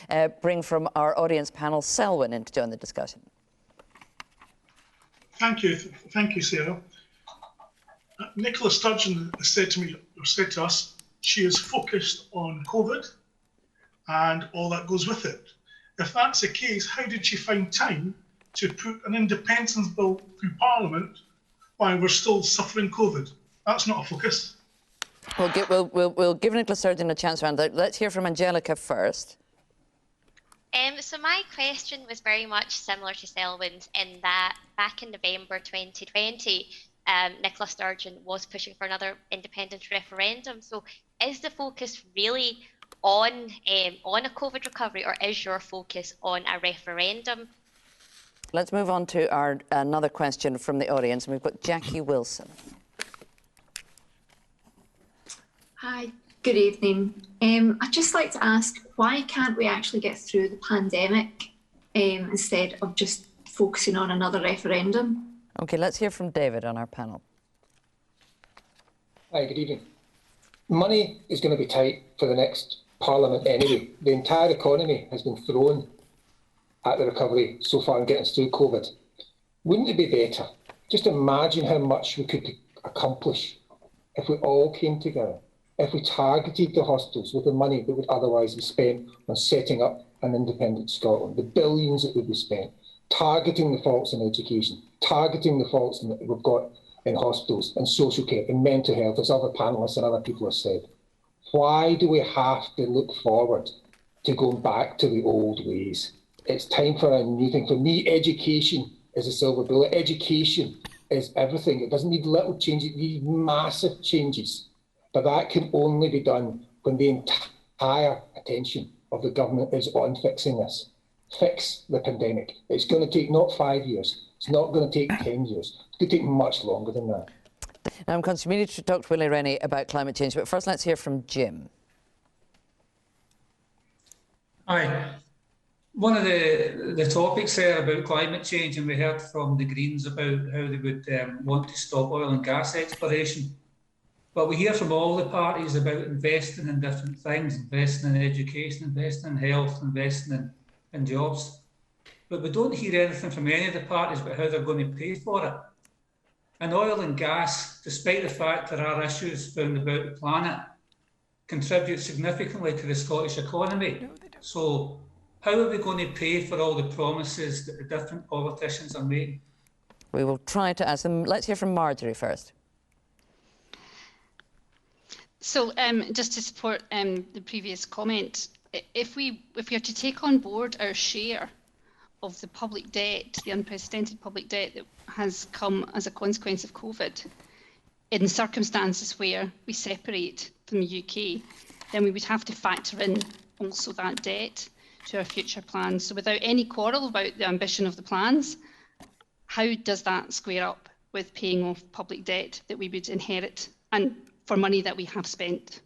and bring from our audience panel Selwyn in to join the discussion. Thank you, Sarah. Nicola Sturgeon said to me, or said to us, she is focused on COVID and all that goes with it. If that's the case, how did she find time to put an independence bill through Parliament while we're still suffering COVID? That's not a focus. We'll give Nicola Sturgeon a chance around that. Let's hear from Angelica first. So my question was very much similar to Selwyn's in that back in November 2020, Nicola Sturgeon was pushing for another independence referendum. So is the focus really on a COVID recovery, or is your focus on a referendum? Let's move on to another question from the audience. We've got Jackie Wilson. Hi, good evening. I'd just like to ask, why can't we actually get through the pandemic instead of just focusing on another referendum? OK, let's hear from David on our panel. Hi, good evening. Money is going to be tight for the next Parliament anyway. The entire economy has been thrown at the recovery so far and getting us through COVID. Wouldn't it be better? Just imagine how much we could accomplish if we all came together, if we targeted the hospitals with the money that would otherwise be spent on setting up an independent Scotland, the billions that would be spent, targeting the faults in education, targeting the faults that we've got in hospitals and social care and mental health, as other panellists and other people have said. Why do we have to look forward to going back to the old ways? It's time for a new thing. For me, education is a silver bullet. Education is everything. It doesn't need little changes, it needs massive changes. But that can only be done when the entire attention of the government is on fixing this. Fix the pandemic. It's going to take not 5 years. It's not going to take 10 years. It's going to take much longer than that. Now, I'm continuing to talk to Willie Rennie about climate change, but first let's hear from Jim. Hi. One of the topics there about climate change, and we heard from the Greens about how they would want to stop oil and gas exploration. But we hear from all the parties about investing in different things, investing in education, investing in health, investing in jobs. But we don't hear anything from any of the parties about how they're going to pay for it. And oil and gas, despite the fact there are issues found about the planet, contribute significantly to the Scottish economy. So how are we going to pay for all the promises that the different politicians are making? We will try to ask them. Let's hear from Marjorie first. So just to support the previous comment, if we are to take on board our share of the public debt, the unprecedented public debt that has come as a consequence of COVID, in circumstances where we separate from the UK, then we would have to factor in also that debt to our future plans. So without any quarrel about the ambition of the plans, how does that square up with paying off public debt that we would inherit and for money that we have spent?